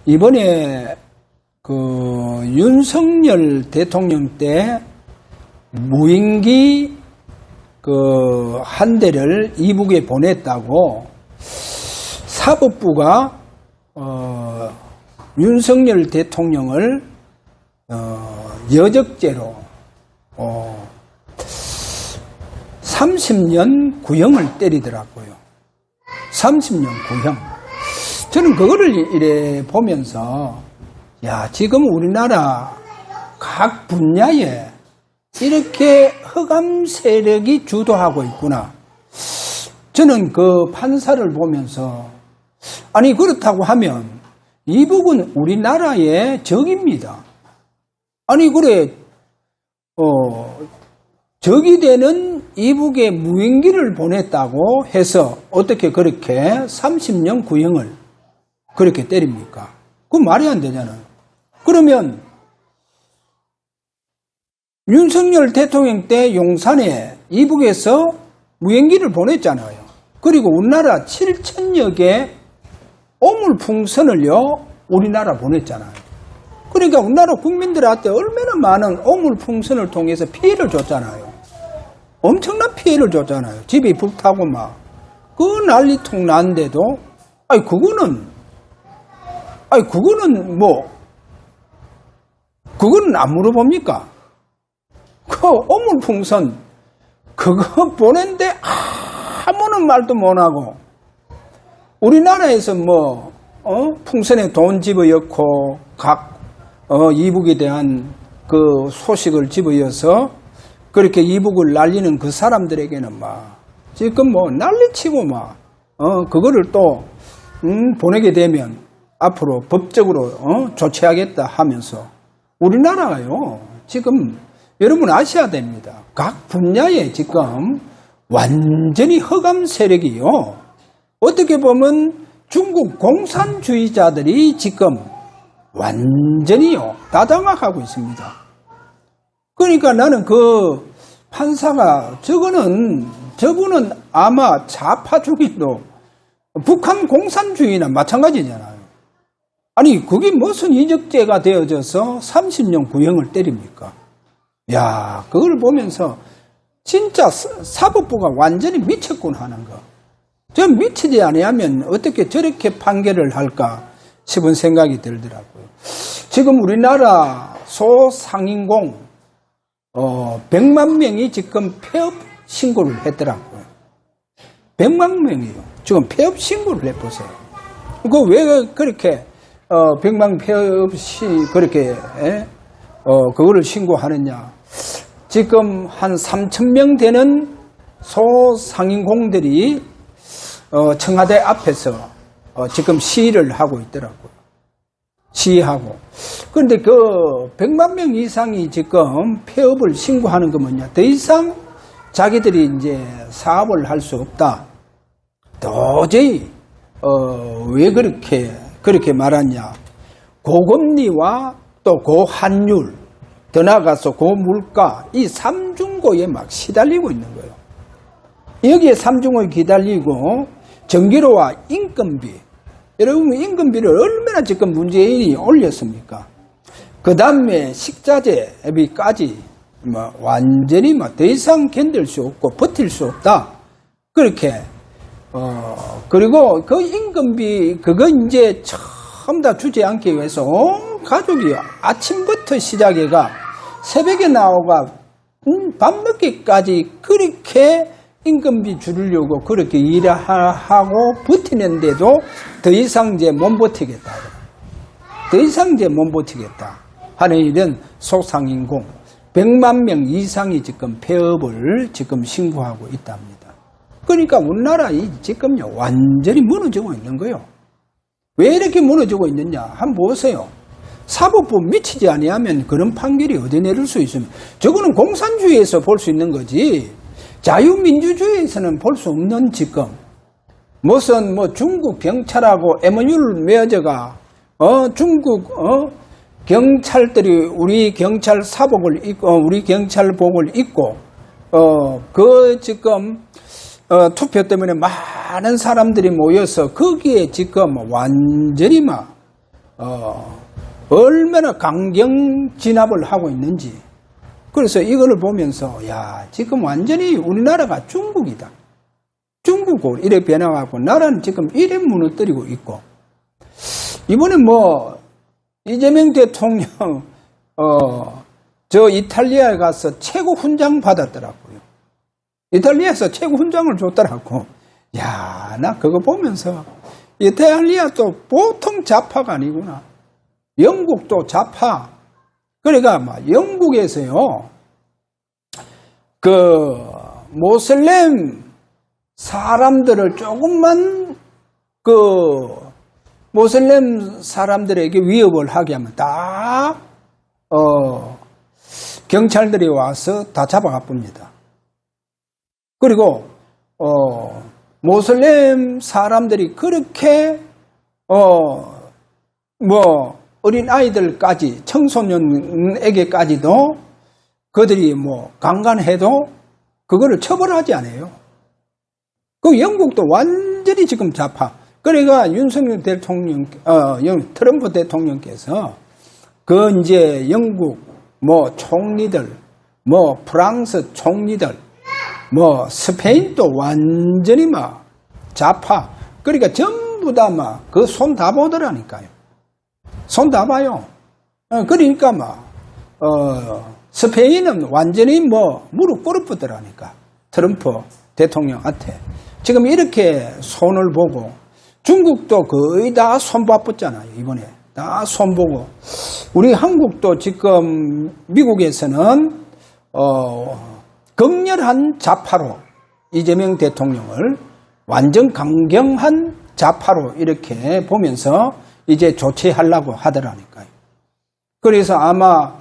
이번에 그 윤석열 대통령 때 무인기 그 한 대를 이북에 보냈다고 사법부가 윤석열 대통령을 여적죄로 30년 구형을 때리더라고요. 30년 구형. 저는 그거를 이래 보면서 야, 지금 우리나라 각 분야에 이렇게 흑암 세력이 주도하고 있구나. 저는 그 판사를 보면서 아니 그렇다고 하면 이북은 우리나라의 적입니다. 아니 그래 적이 되는 이북에 무인기를 보냈다고 해서 어떻게 그렇게 30년 구형을 그렇게 때립니까? 그건 말이 안 되잖아요. 그러면 윤석열 대통령 때 용산에 이북에서 무인기를 보냈잖아요. 그리고 우리나라 7천여 개 오물풍선을요 우리나라 보냈잖아요. 그러니까 우리나라 국민들한테 얼마나 많은 오물풍선을 통해서 피해를 줬잖아요. 엄청난 피해를 줬잖아요. 집이 불타고 막 그 난리통 난데도 그거는 안 물어봅니까? 그 오물풍선 그거 보낸데 아무런 말도 못하고 우리나라에서 풍선에 돈 집어넣고 각 이북에 대한 그 소식을 집어넣어서 그렇게 이북을 날리는 그 사람들에게는 막 지금 난리치고 막 그거를 또 보내게 되면 앞으로 법적으로 조치하겠다 하면서 우리나라가요 지금 여러분 아셔야 됩니다. 각 분야에 지금 완전히 흑암 세력이요. 어떻게 보면 중국 공산주의자들이 지금 완전히요 다장악하고 있습니다. 그러니까 나는 그 판사가 저분은 아마 좌파 중에도 북한 공산주의나 마찬가지잖아요. 아니 그게 무슨 이적죄가 되어져서 30년 구형을 때립니까? 야, 그걸 보면서 진짜 사법부가 완전히 미쳤구나 하는 거. 저 미치지 아니하면 어떻게 저렇게 판결을 할까 싶은 생각이 들더라고요. 지금 우리나라 소상인공 100만 명이 지금 폐업 신고를 했더라고요. 100만 명이요. 지금 폐업 신고를 해보세요. 그거 왜 그렇게 100만 폐업시 그렇게 그거를 신고하느냐. 지금 한 3,000명 되는 소상인공들이 청와대 앞에서 지금 시위를 하고 있더라고요. 시위하고. 그런데 그 100만 명 이상이 지금 폐업을 신고하는 거 뭐냐. 더 이상 자기들이 이제 사업을 할 수 없다. 도저히 왜 그렇게 말하냐. 고금리와 또 고환율, 더 나아가서 고물가, 이 삼중고에 막 시달리고 있는 거예요. 여기에 삼중고에 기달리고 전기료와 인건비, 여러분 인건비를 얼마나 지금 문재인이 올렸습니까? 그 다음에 식자재비까지 완전히 더 이상 견딜 수 없고 버틸 수 없다. 그렇게 그리고 그 인건비 그거 이제 처음 다 주지 않기 위해서 온 가족이 아침부터 시작해가 새벽에 나오가 밤늦게까지 그렇게 인건비 줄이려고 그렇게 일하고 버티는데도 더 이상 이제 못 버티겠다. 더 이상 이제 못 버티겠다 하는 일은 소상인공 100만 명 이상이 지금 폐업을 지금 신고하고 있답니다. 그러니까 우리나라 지금요 완전히 무너지고 있는 거예요. 왜 이렇게 무너지고 있느냐? 한번 보세요. 사법부 미치지 아니하면 그런 판결이 어디 내릴 수 있습니까? 저거는 공산주의에서 볼 수 있는 거지. 자유민주주의에서는 볼 수 없는 지금 무슨 중국 경찰하고 MOU를 맺어가 중국 경찰들이 우리 경찰 사복을 입고 우리 경찰복을 입고 그 지금 투표 때문에 많은 사람들이 모여서 거기에 지금 완전히 막 얼마나 강경 진압을 하고 있는지. 그래서 이거를 보면서 야, 지금 완전히 우리나라가 중국이다. 중국으로 이래 변화하고 나라는 지금 이래 무너뜨리고 있고. 이번에 뭐 이재명 대통령 저 이탈리아에 가서 최고 훈장 받았더라고요. 이탈리아에서 최고 훈장을 줬더라고. 야, 나 그거 보면서 이탈리아도 보통 좌파가 아니구나. 영국도 좌파. 그러니까 막 영국에서요, 그 모슬렘 사람들을 조금만 그 모슬렘 사람들에게 위협을 하게 하면 다 경찰들이 와서 다 잡아가 봅니다. 그리고 모슬렘 사람들이 그렇게 뭐 어린 아이들까지 청소년에게까지도 그들이 뭐 강간해도 그거를 처벌하지 않아요. 그 영국도 완전히 지금 좌파. 그러니까 윤석열 대통령, 트럼프 대통령께서 그 이제 영국 뭐 총리들, 뭐 프랑스 총리들, 뭐 스페인도 완전히 막 좌파. 그러니까 전부 다 막 그 손 다 보더라니까요. 손 다 봐요. 그러니까 막 스페인은 완전히 뭐 무릎 꿇어붙더라니까. 트럼프 대통령한테. 지금 이렇게 손을 보고 중국도 거의 다 손바빴잖아요. 이번에 다 손보고 우리 한국도 지금 미국에서는 극렬한 좌파로 이재명 대통령을 완전 강경한 좌파로 이렇게 보면서 이제 조치하려고 하더라니까요. 그래서 아마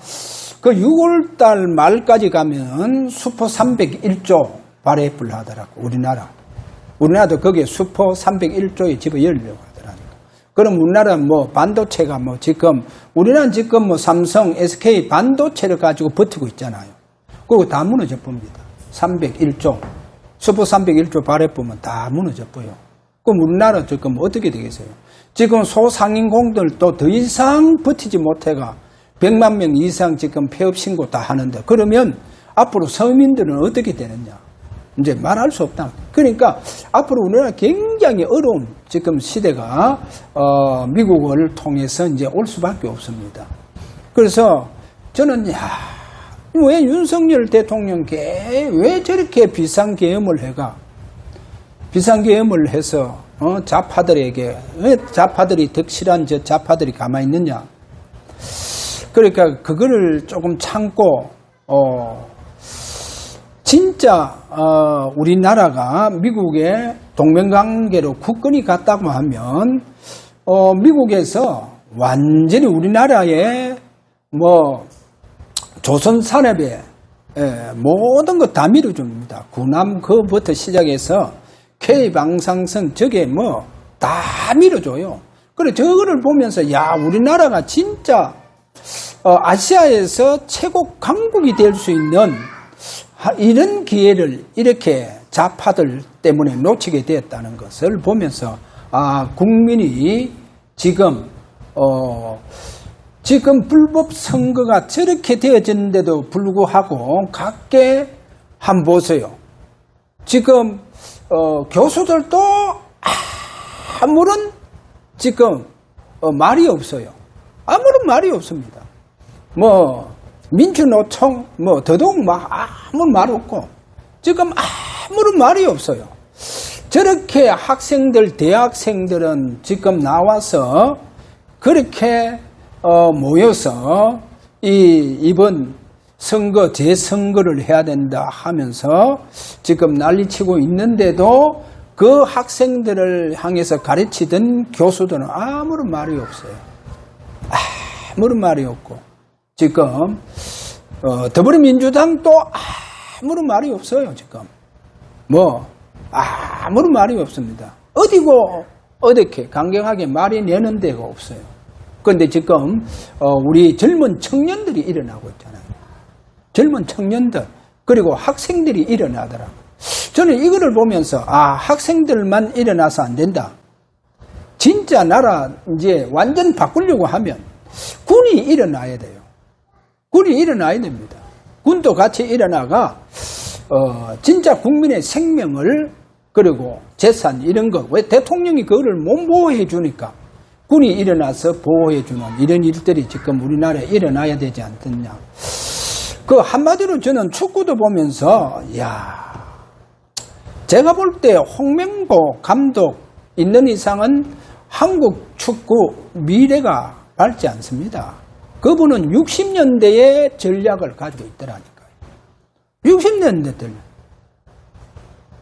그 6월달 말까지 가면 슈퍼 301조 발행을 하더라고. 우리나라도 거기에 슈퍼 301조에 집어열려고 하더라니까. 그럼 우리나라는 뭐 반도체가 뭐 지금 우리나라는 지금 뭐 삼성, SK 반도체를 가지고 버티고 있잖아요. 그거 다 무너져 봅니다. 301조 슈퍼 301조 발행보면 다 무너져 보여. 그럼 우리나라 지금 어떻게 되겠어요? 지금 소상인공들도 더 이상 버티지 못해가 100만 명 이상 지금 폐업 신고 다 하는데 그러면 앞으로 서민들은 어떻게 되느냐? 이제 말할 수 없다. 그러니까 앞으로 우리나라 굉장히 어려운 지금 시대가 미국을 통해서 이제 올 수밖에 없습니다. 그래서 저는 왜 윤석열 대통령께 왜 저렇게 비상계엄을 해가? 비상계엄을 해서 좌파들에게 왜 좌파들이 덕실한 저 좌파들이 가만히 있느냐? 그러니까 그거를 조금 참고 진짜 우리나라가 미국의 동맹관계로 굳건히 갔다고 하면 미국에서 완전히 우리나라의 뭐 조선 산업에 모든 것 다 밀어줍니다. 군함 그부터 시작해서 K방상선 저게 뭐 다 밀어줘요. 그래 저거를 보면서 야 우리나라가 진짜 아시아에서 최고 강국이 될 수 있는 이런 기회를 이렇게 좌파들 때문에 놓치게 되었다는 것을 보면서 국민이 지금 불법 선거가 저렇게 되어졌는데도 불구하고 각계 한번 보세요. 지금 교수들도 아무런 지금 말이 없어요. 아무런 말이 없습니다. 뭐 민주노총 뭐 더더욱 막 아무 말 없고 지금 아무런 말이 없어요. 저렇게 학생들 대학생들은 지금 나와서 그렇게 모여서 이번 선거 재선거를 해야 된다 하면서 지금 난리치고 있는데도 그 학생들을 향해서 가르치던 교수들은 아무런 말이 없어요. 아무런 말이 없고 지금 더불어민주당도 아무런 말이 없어요. 지금 뭐 아무런 말이 없습니다. 어디고 어떻게 강경하게 말이 내는 데가 없어요. 그런데 지금 우리 젊은 청년들이 일어나고 있잖아요. 젊은 청년들 그리고 학생들이 일어나더라고요. 저는 이거를 보면서 학생들만 일어나서 안 된다. 진짜 나라 이제 완전 바꾸려고 하면 군이 일어나야 돼요. 군이 일어나야 됩니다. 군도 같이 일어나가 진짜 국민의 생명을 그리고 재산 이런 거 왜 대통령이 그거를 못 보호해 주니까 군이 일어나서 보호해 주는 이런 일들이 지금 우리나라에 일어나야 되지 않겠냐. 그 한마디로 저는 축구도 보면서 제가 볼 때 홍명보 감독 있는 이상은 한국 축구 미래가 밝지 않습니다. 그분은 60년대의 전략을 가지고 있더라니까요. 60년대들.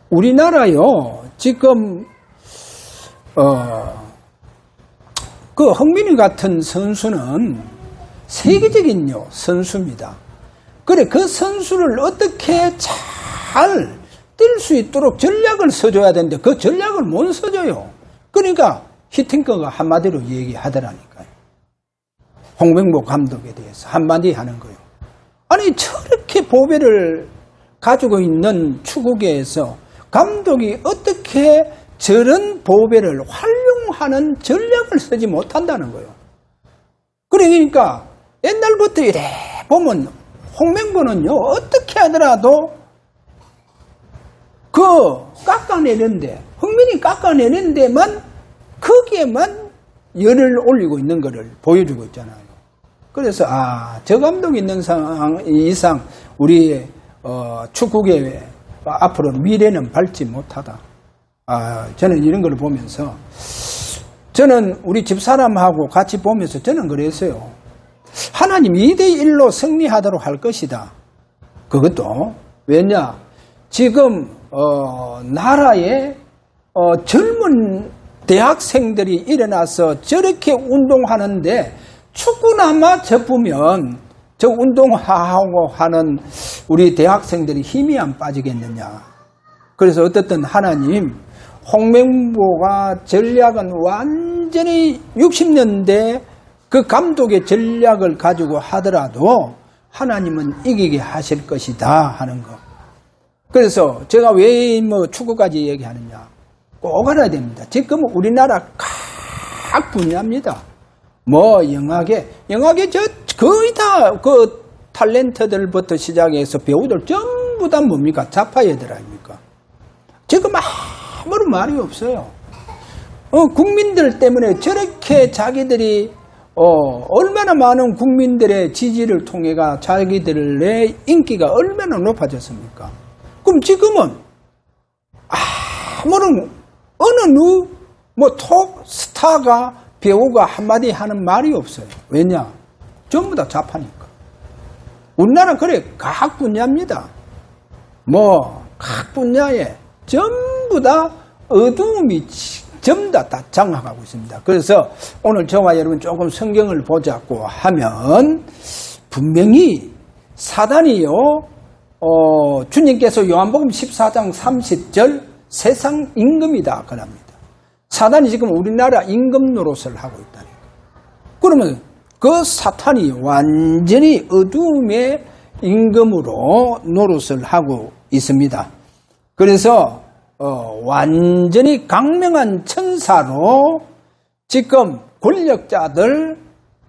우리나라요, 지금, 그 흥민이 같은 선수는 세계적인 선수입니다. 그래, 그 선수를 어떻게 잘 뛸 수 있도록 전략을 써줘야 되는데 그 전략을 못 써줘요. 그러니까 히팅커가 한마디로 얘기하더라니까요. 홍명보 감독에 대해서 한마디 하는 거예요. 아니 저렇게 보배를 가지고 있는 축구계에서 감독이 어떻게 저런 보배를 활용하는 전략을 쓰지 못한다는 거예요. 그러니까 옛날부터 이래 보면 홍명보는요 어떻게 하더라도 그 깎아내는데 흥민이 깎아내는 데만 거기에만 열을 올리고 있는 것을 보여주고 있잖아요. 그래서 저 감독이 있는 상황 이상 우리 축구계 앞으로 미래는 밝지 못하다. 저는 이런 걸 보면서 저는 우리 집사람하고 같이 보면서 저는 그랬어요. 하나님 2대1로 승리하도록 할 것이다. 그것도 왜냐 지금 나라에 젊은 대학생들이 일어나서 저렇게 운동하는데 축구나마 접으면 저 운동하고 하는 우리 대학생들이 힘이 안 빠지겠느냐. 그래서 어떻든 하나님 홍명보가 전략은 완전히 60년대 그 감독의 전략을 가지고 하더라도 하나님은 이기게 하실 것이다 하는 거. 그래서 제가 왜 축구까지 얘기하느냐. 꼭 알아야 됩니다. 지금 우리나라 각 분야입니다. 영화계 거의 다 그 탤런트들부터 시작해서 배우들 전부 다 뭡니까? 좌파애들 아닙니까? 지금 아무런 말이 없어요. 국민들 때문에 저렇게 자기들이 얼마나 많은 국민들의 지지를 통해가 자기들의 인기가 얼마나 높아졌습니까? 그럼 지금은 아무런 어느 톱 스타가 배우가 한마디 하는 말이 없어요. 왜냐? 전부 다 좌파니까. 우리나라 그래 각 분야입니다. 각 분야에 전부 다 어두움이 전부 다 장악하고 있습니다. 그래서 오늘 저와 여러분 조금 성경을 보자고 하면 분명히 사단이요 주님께서 요한복음 14장 30절 세상 임금이다 그럽니다. 사단이 지금 우리나라 임금 노릇을 하고 있다니까. 그러면 그 사탄이 완전히 어두움의 임금으로 노릇을 하고 있습니다. 그래서 완전히 강명한 천사로 지금 권력자들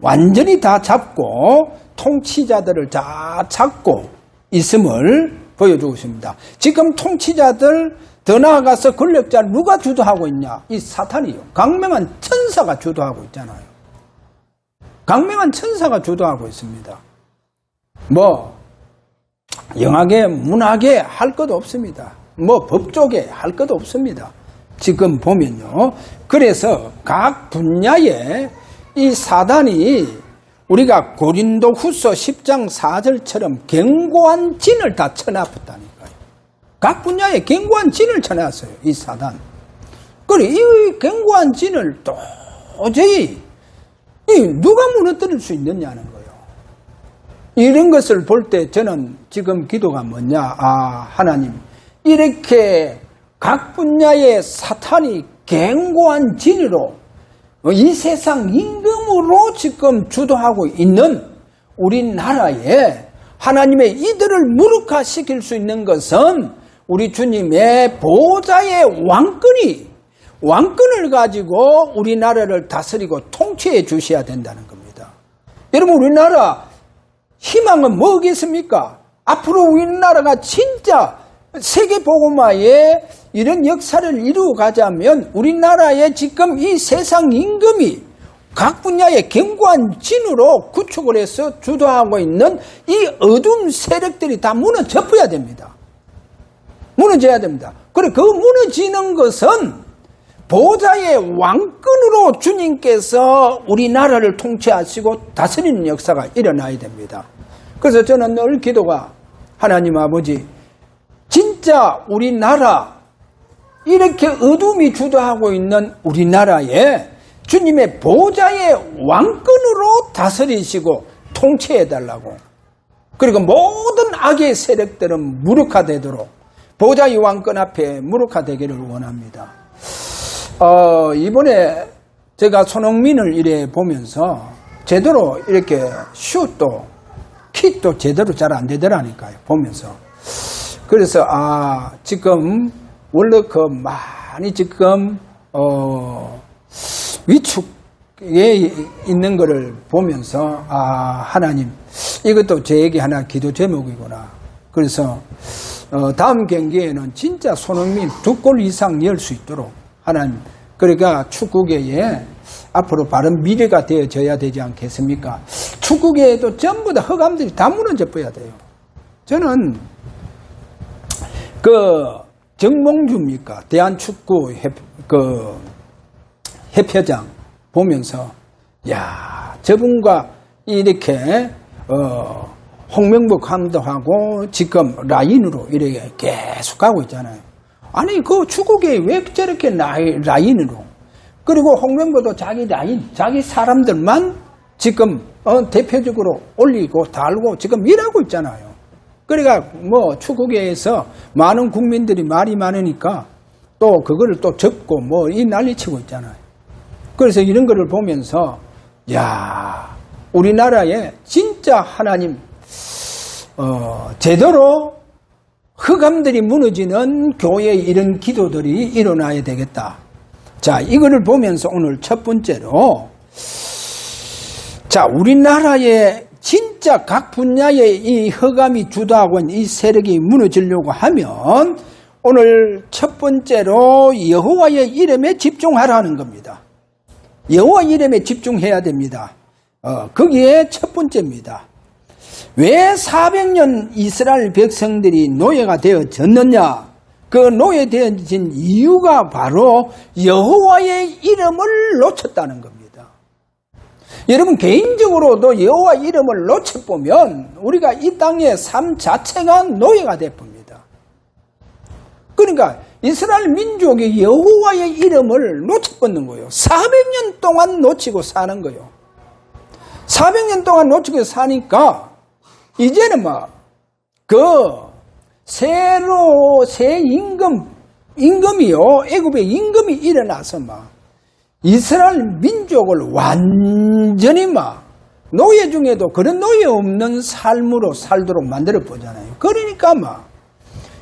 완전히 다 잡고 통치자들을 다 잡고 있음을 보여주고 있습니다. 지금 통치자들 더 나아가서 권력자 누가 주도하고 있냐? 이 사탄이요. 강명한 천사가 주도하고 있잖아요. 강명한 천사가 주도하고 있습니다. 영하게 문하게 할 것도 없습니다. 법조계 할 것도 없습니다. 지금 보면요. 그래서 각 분야에 이 사단이 우리가 고린도후서 10장 4절처럼 견고한 진을 다 쳐놨다니까요. 각 분야에 견고한 진을 쳐놨어요. 이 사단. 그래 이 견고한 진을 도저히 누가 무너뜨릴 수 있느냐는 거예요. 이런 것을 볼 때 저는 지금 기도가 뭐냐. 하나님 이렇게 각 분야의 사탄이 견고한 진으로 이 세상 임금으로 지금 주도하고 있는 우리나라에 하나님의 이들을 무력화시킬 수 있는 것은 우리 주님의 보좌의 왕권이 왕권을 가지고 우리나라를 다스리고 통치해 주셔야 된다는 겁니다. 여러분, 우리나라 희망은 뭐겠습니까? 앞으로 우리나라가 진짜 세계복음화에 이런 역사를 이루어 가자면 우리나라의 지금 이 세상 임금이 각 분야의 견고한 진으로 구축을 해서 주도하고 있는 이 어둠 세력들이 다 무너져야 됩니다. 무너져야 됩니다. 그리고 그 무너지는 것은 보좌의 왕권으로 주님께서 우리나라를 통치하시고 다스리는 역사가 일어나야 됩니다. 그래서 저는 늘 기도가 하나님 아버지, 진짜 우리나라 이렇게 어둠이 주도하고 있는 우리나라에 주님의 보좌의 왕권으로 다스리시고 통치해달라고, 그리고 모든 악의 세력들은 무력화되도록 보좌의 왕권 앞에 무력화되기를 원합니다. 이번에 제가 손흥민을 이래 보면서 제대로 이렇게 슛도 킥도 제대로 잘 안 되더라니까요, 보면서. 그래서 지금 월드컵 많이 지금 위축에 있는 것을 보면서 하나님, 이것도 제에게 하나 기도 제목이구나. 그래서 다음 경기에는 진짜 손흥민 2골 이상 넣을 수 있도록 하나님, 그러니까 축구계에 앞으로 바른 미래가 되어져야 되지 않겠습니까? 축구계에도 전부 다 허감들이 다 무너져 버려야 돼요. 저는 정몽주입니까? 대한축구 협회장 보면서, 저분과 이렇게 홍명보 감독하고 지금 라인으로 이렇게 계속 가고 있잖아요. 아니, 그 축구계에 왜 저렇게 라인으로? 그리고 홍명보도 자기 라인, 자기 사람들만 지금 대표적으로 올리고 달고 지금 일하고 있잖아요. 그러니까 축구계에서 많은 국민들이 말이 많으니까 또 그거를 또 적고 이 난리치고 있잖아요. 그래서 이런 거를 보면서 우리나라에 진짜 하나님 제대로 흑암들이 무너지는 교회의 이런 기도들이 일어나야 되겠다. 자, 이거를 보면서 오늘 첫 번째로, 우리나라의 진짜 각 분야의 이 흑암이 주도하고 있는 이 세력이 무너지려고 하면 오늘 첫 번째로 여호와의 이름에 집중하라는 겁니다. 여호와 이름에 집중해야 됩니다. 거기에 첫 번째입니다. 왜 400년 이스라엘 백성들이 노예가 되어졌느냐? 그 노예되어진 이유가 바로 여호와의 이름을 놓쳤다는 겁니다. 여러분, 개인적으로도 여호와 이름을 놓쳐보면 우리가 이 땅의 삶 자체가 노예가 되어봅니다. 그러니까 이스라엘 민족이 여호와의 이름을 놓쳐버리는 거예요. 400년 동안 놓치고 사는 거예요. 400년 동안 놓치고 사니까 이제는 새 임금이요, 애굽의 임금이 일어나서 이스라엘 민족을 완전히 노예 중에도 그런 노예 없는 삶으로 살도록 만들어 보잖아요. 그러니까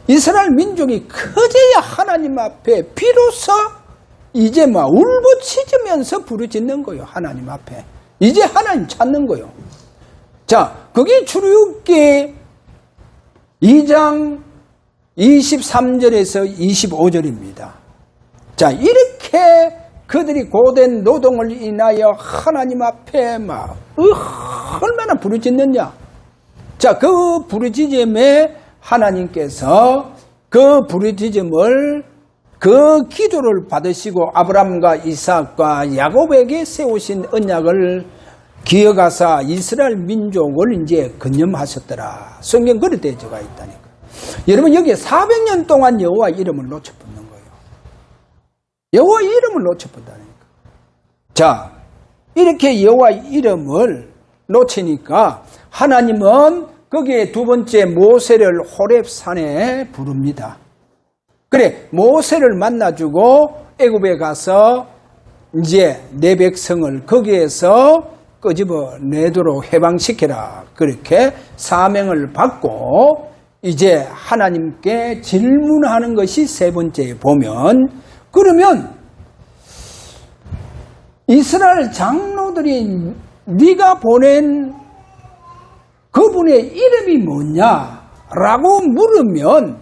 이스라엘 민족이 그제야 하나님 앞에 비로소 이제 울부짖으면서 부르짖는 거예요. 하나님 앞에 이제 하나님 찾는 거예요. 자, 그게 출애굽기 2장 23절에서 25절입니다. 자, 이렇게 그들이 고된 노동을 인하여 하나님 앞에 얼마나 부르짖느냐. 자, 그 부르짖음에 하나님께서 그 부르짖음을, 그 기도를 받으시고 아브라함과 이삭과 야곱에게 세우신 언약을 기억하사 이스라엘 민족을 이제 건념하셨더라. 성경 그릇 되어가 있다니까. 여러분, 여기에 400년 동안 여호와 이름을 놓쳐버리는 거예요. 여호와 이름을 놓쳐버린다니까. 자, 이렇게 여호와 이름을 놓치니까 하나님은 거기에 두 번째 모세를 호렙산에 부릅니다. 그래, 모세를 만나주고 애굽에 가서 이제 내 백성을 거기에서 끄집어 내도록 해방시켜라. 그렇게 사명을 받고 이제 하나님께 질문하는 것이 세 번째에 보면, 그러면 이스라엘 장로들이 네가 보낸 그분의 이름이 뭐냐라고 물으면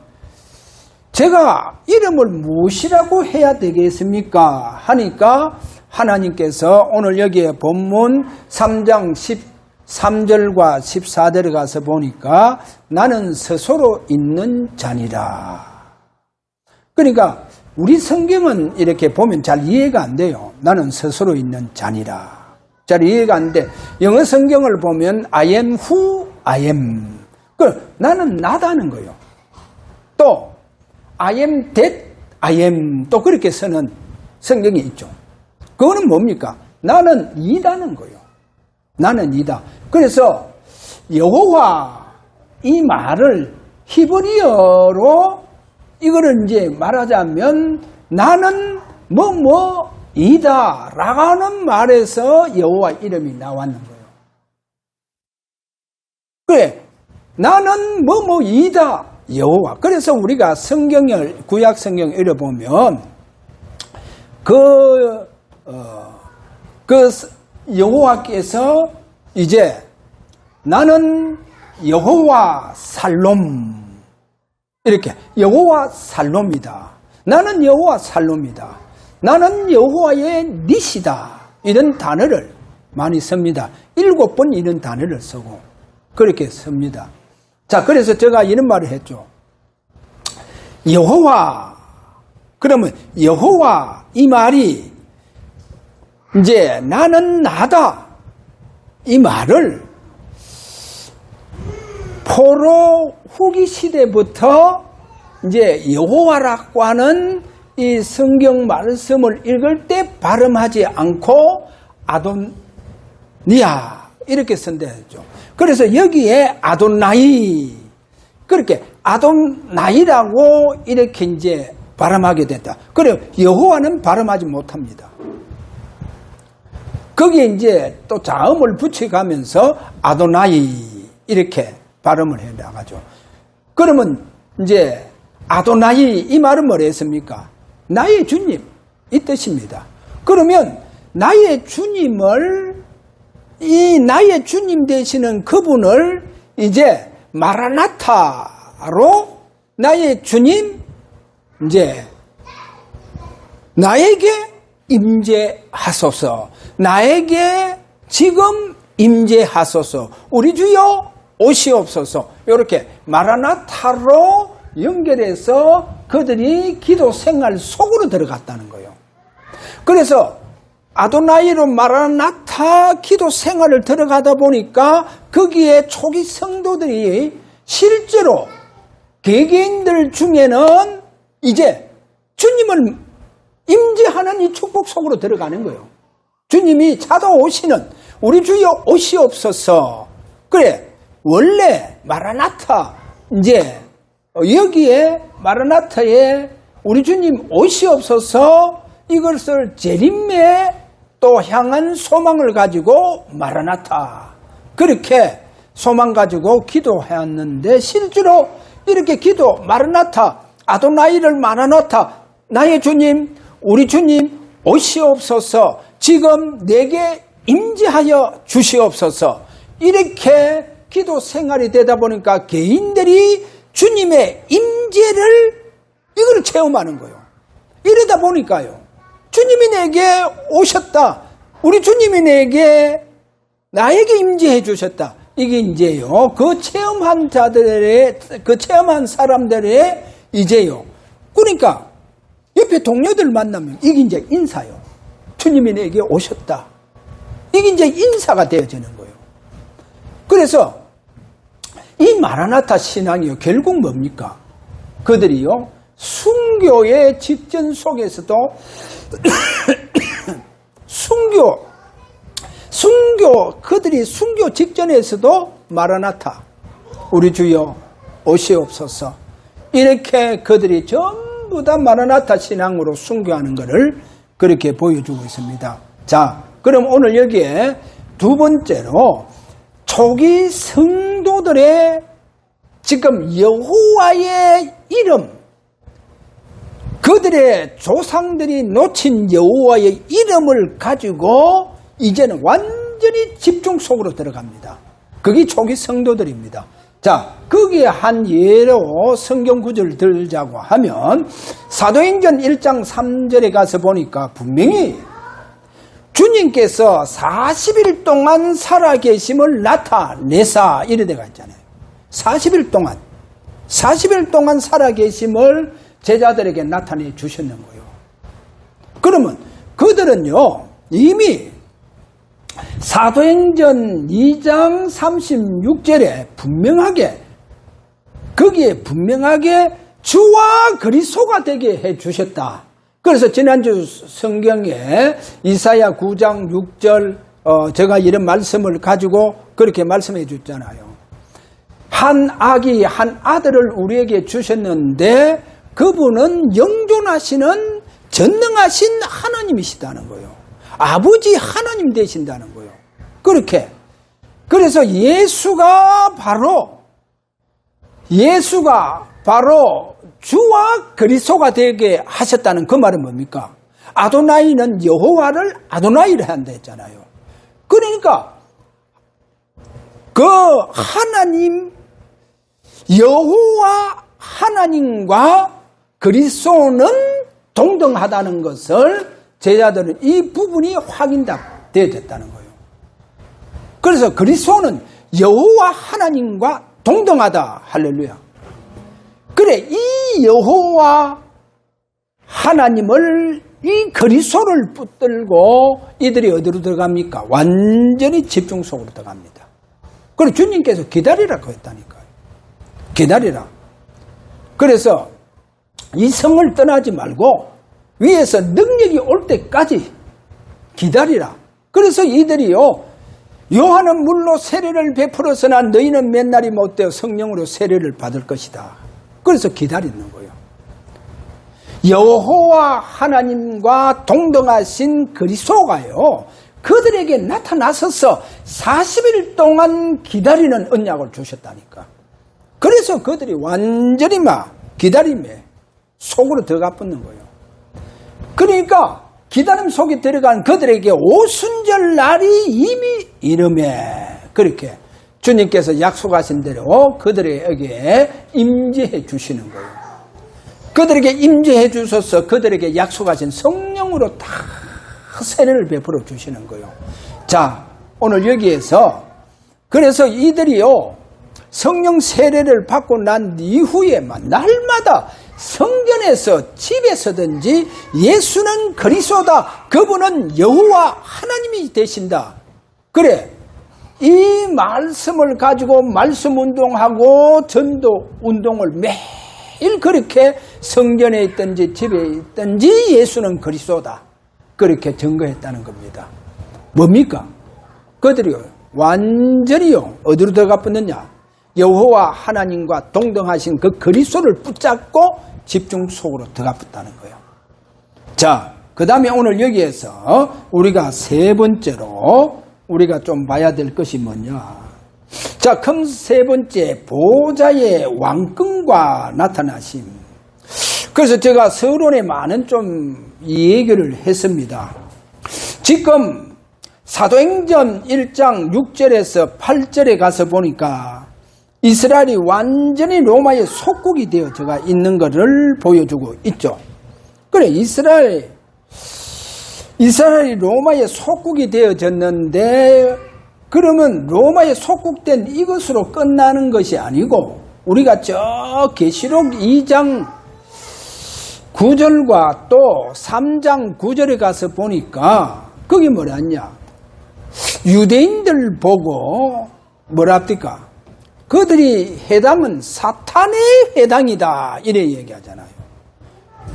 제가 이름을 무엇이라고 해야 되겠습니까? 하니까 하나님께서 오늘 여기에 본문 3장 13절과 14절에 가서 보니까 나는 스스로 있는 자니라. 그러니까 우리 성경은 이렇게 보면 잘 이해가 안 돼요. 나는 스스로 있는 자니라. 잘 이해가 안 돼. 영어 성경을 보면 I am who I am. 나는 나다는 거예요. 또 I am that I am. 또 그렇게 쓰는 성경이 있죠. 그거는 뭡니까? 나는 이다는 거예요. 나는 이다. 그래서 여호와 이 말을 히브리어로 이거를 이제 말하자면 나는 뭐뭐이다 라는 말에서 여호와 이름이 나왔는 거예요. 그래, 나는 뭐뭐이다 여호와. 그래서 우리가 성경을 구약 성경 읽어보면 그 여호와께서 이제 나는 여호와 살롬 이렇게 여호와 살롬이다. 나는 여호와 살롬이다. 나는 여호와의 닛이다. 이런 단어를 많이 씁니다. 7번 이런 단어를 쓰고 그렇게 씁니다. 자, 그래서 제가 이런 말을 했죠. 여호와, 그러면 여호와 이 말이 이제 나는 나다 이 말을 포로 후기 시대부터 이제 여호와라고 하는 이 성경 말씀을 읽을 때 발음하지 않고 아도니아 이렇게 쓴다죠. 그래서 여기에 아도나이 그렇게 아도나이라고 이렇게 이제 발음하게 됐다. 그래요. 여호와는 발음하지 못합니다. 거기에 이제 또 자음을 붙여가면서 아도나이 이렇게 발음을 해 나가죠. 그러면 이제 아도나이 이 말은 뭐라 했습니까? 나의 주님 이 뜻입니다. 그러면 나의 주님을 이 나의 주님 되시는 그분을 이제 마라나타로 나의 주님 이제 나에게 임재하소서. 나에게 지금 임재하소서. 우리 주여 오시옵소서. 이렇게 마라나타로 연결해서 그들이 기도 생활 속으로 들어갔다는 거예요. 그래서 아도나이로 마라나타 기도 생활을 들어가다 보니까 거기에 초기 성도들이 실제로 개개인들 중에는 이제 주님을 임재하는 이 축복 속으로 들어가는 거예요. 주님이 찾아오시는 우리 주여 오시옵소서. 그래, 원래 마라나타 이제 여기에 마라나타에 우리 주님 오시옵소서 이것을 재림에 또 향한 소망을 가지고 마라나타 그렇게 소망 가지고 기도했는데 실제로 이렇게 기도 마라나타 아도나이를 마라나타 나의 주님 우리 주님 오시옵소서 지금 내게 임재하여 주시옵소서 이렇게 기도 생활이 되다 보니까 개인들이 주님의 임재를 이걸 체험하는 거예요. 이러다 보니까요. 주님이 내게 오셨다. 우리 주님이 나에게 임재해 주셨다. 이게 이제요. 그 체험한 자들의, 그 체험한 사람들의 이제요. 그러니까 옆에 동료들 만나면 이게 이제 인사요. 주님이 내게 오셨다. 이게 이제 인사가 되어지는 거예요. 그래서 이 마라나타 신앙이요. 결국 뭡니까? 그들이요. 순교의 직전 속에서도 그들이 순교 직전에서도 마라나타 우리 주여 오시옵소서 이렇게 그들이 전부 다 마라나타 신앙으로 순교하는 것을 그렇게 보여주고 있습니다. 자, 그럼 오늘 여기에 두 번째로 초기 성도들의 지금 여호와의 이름 그들의 조상들이 놓친 여호와의 이름을 가지고 이제는 완전히 집중 속으로 들어갑니다. 그게 초기 성도들입니다. 자, 거기에 한 예로 성경 구절을 들자고 하면 사도행전 1장 3절에 가서 보니까 분명히 주님께서 40일 동안 살아계심을 나타내사 이래 돼가 있잖아요. 40일 동안 살아계심을 제자들에게 나타내 주셨는 거예요. 그러면 그들은요 이미 사도행전 2장 36절에 분명하게 주와 그리스도가 되게 해 주셨다. 그래서 지난주 성경에 이사야 9장 6절 제가 이런 말씀을 가지고 그렇게 말씀해 줬잖아요. 한 아기 한 아들을 우리에게 주셨는데 그분은 영존하시는 전능하신 하나님이시다는 거예요. 아버지 하나님 되신다는 거예요. 그렇게. 그래서 예수가 바로 주와 그리스도가 되게 하셨다는 그 말은 뭡니까? 아도나이는 여호와를 아도나이를 한다 했잖아요. 그러니까 그 하나님 여호와 하나님과 그리스도는 동등하다는 것을 제자들은 이 부분이 확인되어졌다는 거예요. 그래서 그리스도는 여호와 하나님과 동등하다. 할렐루야. 그래, 이 여호와 하나님을 이 그리스도를 붙들고 이들이 어디로 들어갑니까? 완전히 집중 속으로 들어갑니다. 그리고 주님께서 기다리라고 했다니까요. 기다리라. 그래서 이 성을 떠나지 말고 위에서 능력이 올 때까지 기다리라. 그래서 이들이요 요한은 물로 세례를 베풀었으나 너희는 몇 날이 못되어 성령으로 세례를 받을 것이다. 그래서 기다리는 거예요. 여호와 하나님과 동등하신 그리스도가요 그들에게 나타나셔서 40일 동안 기다리는 언약을 주셨다니까. 그래서 그들이 완전히 막 기다림에 속으로 들어가 붙는 거예요. 그러니까 기다림 속에 들어간 그들에게 오순절 날이 이미 이름에 그렇게 주님께서 약속하신 대로 그들에게 임재해 주시는 거예요. 그들에게 임재해 주셔서 그들에게 약속하신 성령으로 다 세례를 베풀어 주시는 거예요. 자, 오늘 여기에서 그래서 이들이요 성령 세례를 받고 난 이후에만 날마다 성전에서 집에서든지 예수는 그리스도다. 그분은 여호와 하나님이 되신다. 그래, 이 말씀을 가지고 말씀 운동하고 전도 운동을 매일 그렇게 성전에 있든지 집에 있든지 예수는 그리스도다. 그렇게 증거했다는 겁니다. 뭡니까? 그들이요 완전히요 어디로 들어가 붙느냐? 여호와 하나님과 동등하신 그 그리스도를 붙잡고 집중 속으로 들어가 붙다는 거예요. 자, 그 다음에 오늘 여기에서 우리가 세 번째로 우리가 좀 봐야 될 것이 뭐냐. 자, 그럼 세 번째 보좌의 왕권과 나타나심. 그래서 제가 서론에 많은 좀 얘기를 했습니다. 지금 사도행전 1장 6절에서 8절에 가서 보니까 이스라엘이 완전히 로마의 속국이 되어져가 있는 것을 보여주고 있죠. 그래, 이스라엘이 로마의 속국이 되어졌는데 그러면 로마의 속국된 이것으로 끝나는 것이 아니고 우리가 저 계시록 2장 9절과 또 3장 9절에 가서 보니까 거기 뭐랬냐? 유대인들 보고 뭐랍니까? 그들이 해당은 사탄의 해당이다 이래 얘기하잖아요.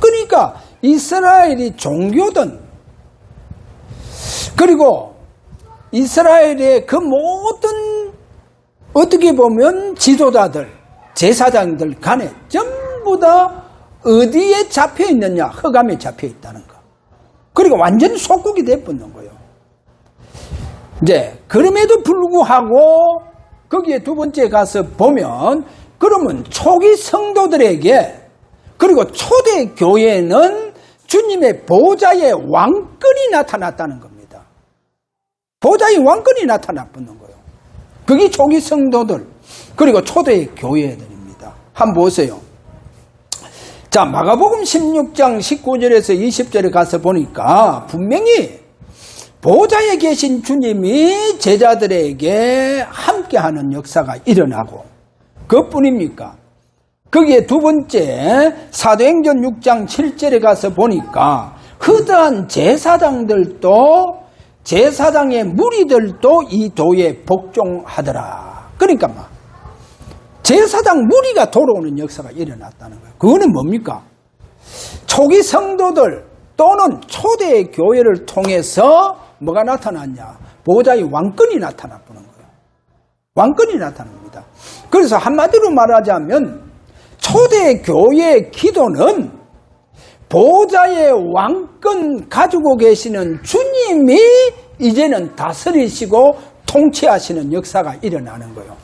그러니까 이스라엘이 종교든 그리고 이스라엘의 그 모든 어떻게 보면 지도자들 제사장들 간에 전부 다 어디에 잡혀 있느냐? 흑암에 잡혀 있다는 거. 그리고 완전 속국이 되어버린 거예요. 이제 그럼에도 불구하고 거기에 두 번째 가서 보면 그러면 초기 성도들에게 그리고 초대교회는 주님의 보좌의 왕권이 나타났다는 겁니다. 보좌의 왕권이 나타났는 거예요. 그게 초기 성도들, 그리고 초대교회들입니다. 한번 보세요. 자, 마가복음 16장 19절에서 20절에 가서 보니까 분명히 보좌에 계신 주님이 제자들에게 함께하는 역사가 일어나고, 그뿐입니까? 거기에 두 번째 사도행전 6장 7절에 가서 보니까 허다한 제사장들도, 제사장의 무리들도 이 도에 복종하더라. 그러니까 막 제사장 무리가 돌아오는 역사가 일어났다는 거예요. 그거는 뭡니까? 초기 성도들 또는 초대 교회를 통해서 뭐가 나타났냐? 보좌의 왕권이 나타났다는 거예요. 왕권이 나타납니다. 그래서 한마디로 말하자면 초대 교회의 기도는 보좌의 왕권 가지고 계시는 주님이 이제는 다스리시고 통치하시는 역사가 일어나는 거예요.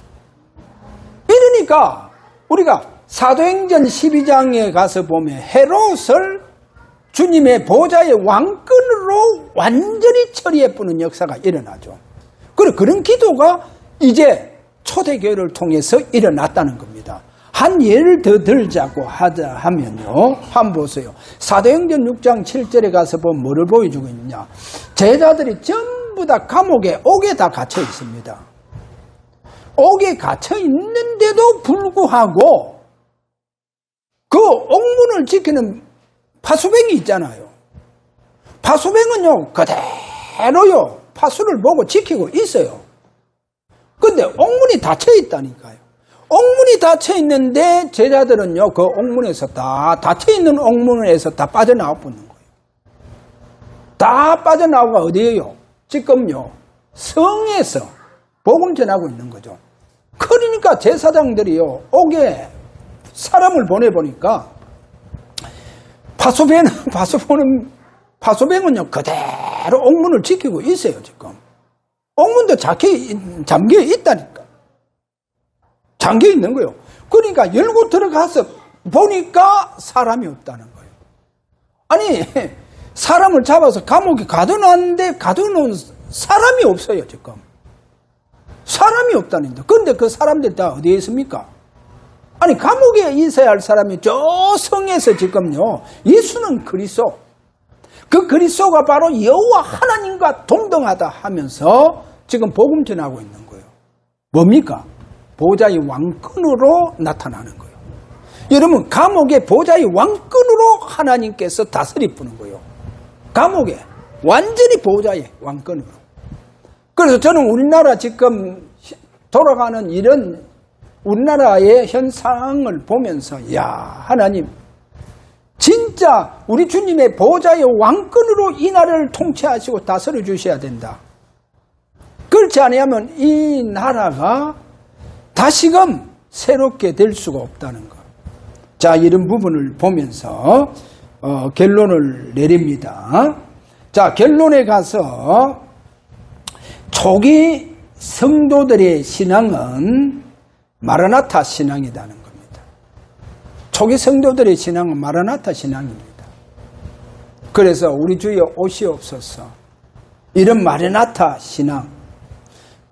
이러니까 우리가 사도행전 12장에 가서 보면 헤롯을 주님의 보좌의 왕권으로 완전히 처리해보는 역사가 일어나죠. 그리고 그런 기도가 이제 초대교회를 통해서 일어났다는 겁니다. 한 예를 더 들자고 하면요. 한번 보세요. 사도행전 6장 7절에 가서 보면 뭐를 보여주고 있냐. 제자들이 전부 다 감옥에, 옥에 다 갇혀 있습니다. 옥에 갇혀 있는데도 불구하고 그 옥문을 지키는 파수병이 있잖아요. 파수병은요, 그대로요, 파수를 보고 지키고 있어요. 근데 옥문이 닫혀 있다니까요. 옥문이 닫혀 있는데 제자들은요, 그 옥문에서 다, 닫혀 있는 옥문에서 다 빠져나와 보는 거예요. 다 빠져나오가 어디에요? 지금요, 성에서 복음 전하고 있는 거죠. 그러니까 제사장들이요, 옥에 사람을 보내보니까 파수병은요, 그대로 옥문을 지키고 있어요, 지금. 옥문도 잠겨 있다니까. 잠겨 있는 거예요. 그러니까 열고 들어가서 보니까 사람이 없다는 거예요. 아니, 사람을 잡아서 감옥에 가둬놨는데 가둬놓은 사람이 없어요, 지금. 사람이 없다는데. 근데 그 사람들 다 어디에 있습니까? 아니, 감옥에 있어야 할 사람이 저 성에서 지금요, 예수는 그리스도, 그 그리스도가 바로 여호와 하나님과 동등하다 하면서 지금 복음 전하고 있는 거예요. 뭡니까? 보좌의 왕권으로 나타나는 거예요. 여러분, 감옥에 보좌의 왕권으로 하나님께서 다스리시는 거예요. 감옥에 완전히 보좌의 왕권으로. 그래서 저는 우리나라 지금 돌아가는 이런 우리나라의 현상을 보면서, 야, 하나님, 진짜 우리 주님의 보좌의 왕권으로 이 나라를 통치하시고 다스려 주셔야 된다. 그렇지 않으면 이 나라가 다시금 새롭게 될 수가 없다는 것. 자, 이런 부분을 보면서 결론을 내립니다. 자, 결론에 가서 초기 성도들의 신앙은 마라나타 신앙이라는 겁니다. 초기 성도들의 신앙은 마라나타 신앙입니다. 그래서 우리 주여 오시옵소서. 이런 마라나타 신앙.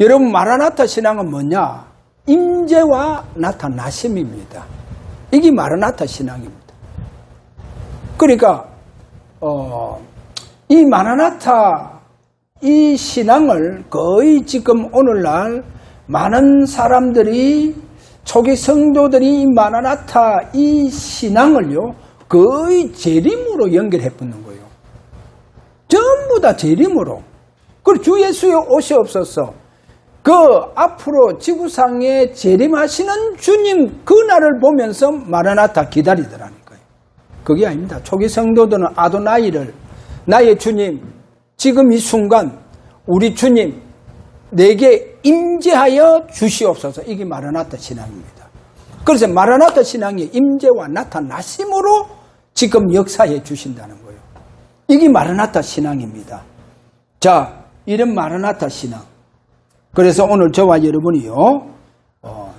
여러분, 마라나타 신앙은 뭐냐? 임재와 나타나심입니다. 이게 마라나타 신앙입니다. 그러니까 이 마라나타 이 신앙을 거의 지금 오늘날 많은 사람들이, 초기 성도들이 이 마라나타 이 신앙을요, 거의 재림으로 연결해 붙는 거예요. 전부 다 재림으로. 그리고 주 예수의 오시옵소서. 그 앞으로 지구상에 재림하시는 주님 그 날을 보면서 마라나타 기다리더라니까요. 그게 아닙니다. 초기 성도들은 아도나이를, 나의 주님, 지금 이 순간 우리 주님 내게 임재하여 주시옵소서. 이게 마라나타 신앙입니다. 그래서 마라나타 신앙이 임재와 나타나심으로 지금 역사해 주신다는 거예요. 이게 마라나타 신앙입니다. 자, 이런 마라나타 신앙. 그래서 오늘 저와 여러분이요,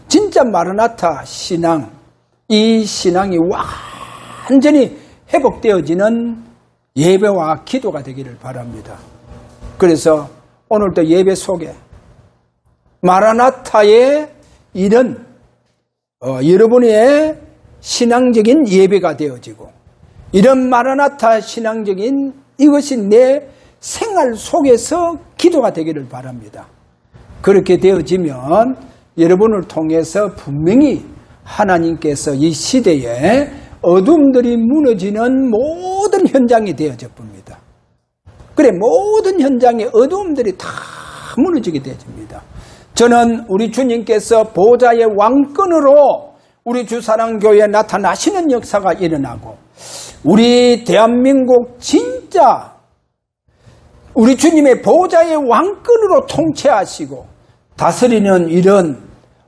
진짜 마라나타 신앙, 이 신앙이 완전히 회복되어지는 예배와 기도가 되기를 바랍니다. 그래서 오늘도 예배 속에 마라나타의 이런 여러분의 신앙적인 예배가 되어지고 이런 마라나타 신앙적인 이것이 내 생활 속에서 기도가 되기를 바랍니다. 그렇게 되어지면 여러분을 통해서 분명히 하나님께서 이 시대에 어둠들이 무너지는 모든 현장이 되어져 봅니다. 그래, 모든 현장의 어둠들이 다 무너지게 되어집니다. 저는 우리 주님께서 보좌의 왕권으로 우리 주사랑교회에 나타나시는 역사가 일어나고 우리 대한민국 진짜 우리 주님의 보좌의 왕권으로 통치하시고 다스리는 이런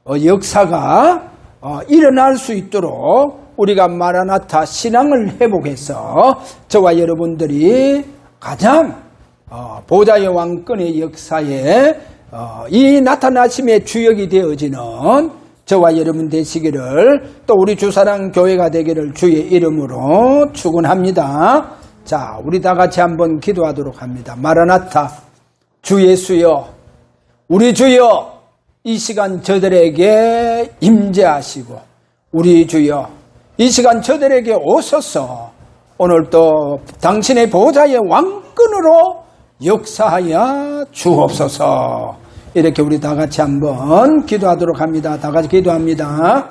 역사가 일어날 수 있도록 우리가 마라나타 신앙을 회복해서 저와 여러분들이 가장 보좌의 왕권의 역사에 이 나타나심의 주역이 되어지는 저와 여러분 되시기를 또 우리 주사랑 교회가 되기를 주의 이름으로 축원합니다. 자, 우리 다 같이 한번 기도하도록 합니다. 마라나타, 주 예수여, 우리 주여, 이 시간 저들에게 임재하시고 우리 주여, 이 시간 저들에게 오소서. 오늘 또 당신의 보좌의 왕권으로 역사하여 주옵소서. 이렇게 우리 다 같이 한번 기도하도록 합니다. 다 같이 기도합니다.